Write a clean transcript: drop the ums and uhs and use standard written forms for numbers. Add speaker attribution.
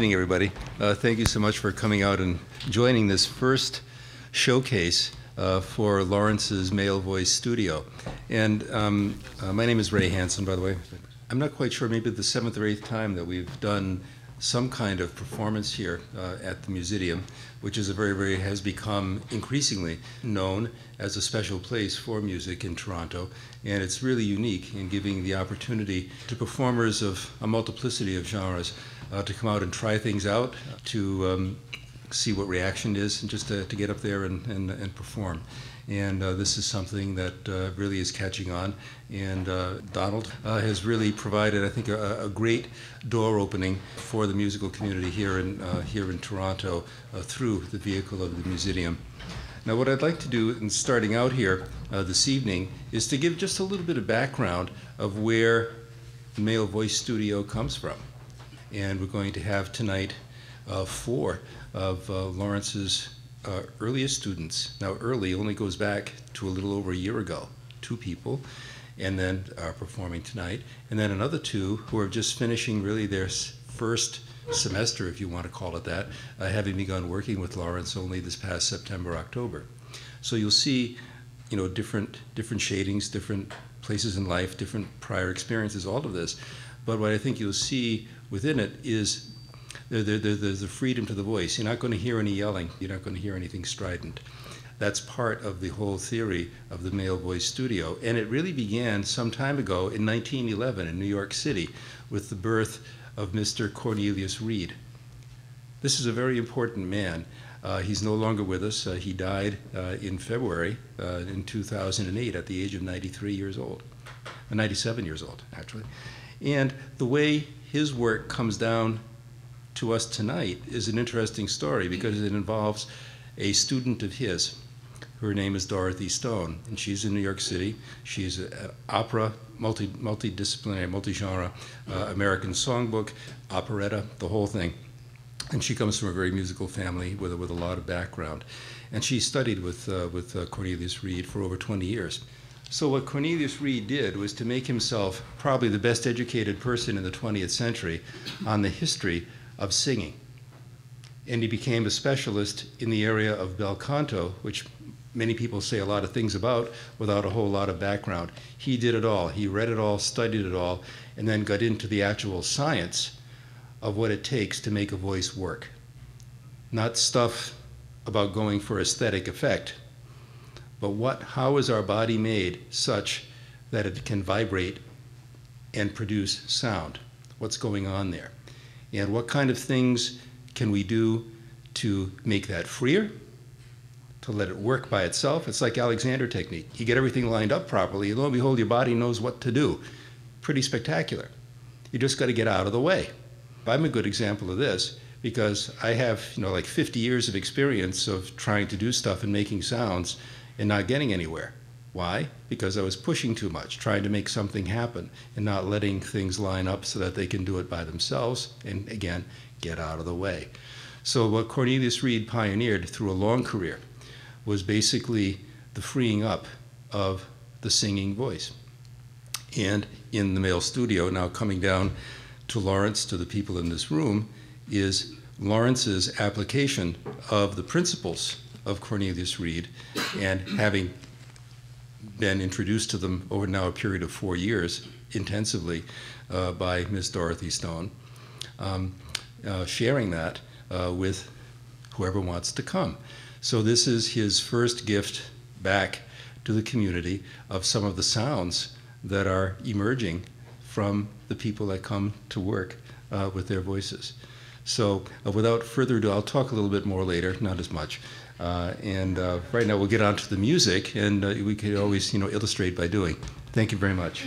Speaker 1: Good evening, everybody. Thank you so much for coming out and joining this first showcase for Laurance's Male Voice Studio. And my name is Ray Hansen, by the way. I'm not quite sure, maybe the 7th or 8th time that we've done some kind of performance here at the Museum, which is has become increasingly known as a special place for music in Toronto. And it's really unique in giving the opportunity to performers of a multiplicity of genres to come out and try things out, to see what reaction is, and just to get up there and perform. And this is something that really is catching on. And Donald has really provided, I think, a great door opening for the musical community here in Toronto through the vehicle of the Museum. Now, what I'd like to do in starting out here this evening is to give just a little bit of background of where the Male Voice Studio comes from. And we're going to have tonight 4 of Laurance's earliest students. Now, early only goes back to a little over a year ago. 2 people, and then are performing tonight. And then another 2 who are just finishing really their first semester, if you want to call it that, having begun working with Laurance only this past September, October. So you'll see, you know, different shadings, different places in life, different prior experiences, all of this. But what I think you'll see within it is there's the freedom to the voice. You're not going to hear any yelling. You're not going to hear anything strident. That's part of the whole theory of the Male Voice Studio. And it really began some time ago in 1911 in New York City with the birth of Mr. Cornelius Reid. This is a very important man. He's no longer with us. He died in February in 2008 at the age of 93 years old. 97 years old, actually. And the way his work comes down to us tonight is an interesting story because it involves a student of his. Her name is Dorothy Stone, and she's in New York City. She's an opera, multidisciplinary, multi-genre, American songbook, operetta, the whole thing. And she comes from a very musical family with a lot of background. And she studied with Cornelius Reid for over 20 years. So what Cornelius Reid did was to make himself probably the best educated person in the 20th century on the history of singing. And he became a specialist in the area of Bel Canto, which many people say a lot of things about without a whole lot of background. He did it all. He read it all, studied it all, and then got into the actual science of what it takes to make a voice work. Not stuff about going for aesthetic effect, but how is our body made such that it can vibrate and produce sound? What's going on there? And what kind of things can we do to make that freer, to let it work by itself? It's like Alexander technique. You get everything lined up properly, and lo and behold, your body knows what to do. Pretty spectacular. You just got to get out of the way. I'm a good example of this because I have, you know, like 50 years of experience of trying to do stuff and making sounds and not getting anywhere. Why? Because I was pushing too much, trying to make something happen and not letting things line up so that they can do it by themselves and, again, get out of the way. So what Cornelius Reid pioneered through a long career was basically the freeing up of the singing voice. And in the Male Studio, now coming down to Laurance, to the people in this room, is Laurance's application of the principles of Cornelius Reid, and having been introduced to them over now a period of 4 years intensively by Miss Dorothy Stone, sharing that with whoever wants to come. So this is his first gift back to the community of some of the sounds that are emerging from the people that come to work with their voices. So without further ado, I'll talk a little bit more later, not as much. Right now we'll get on to the music, and we could always, you know, illustrate by doing. Thank you very much.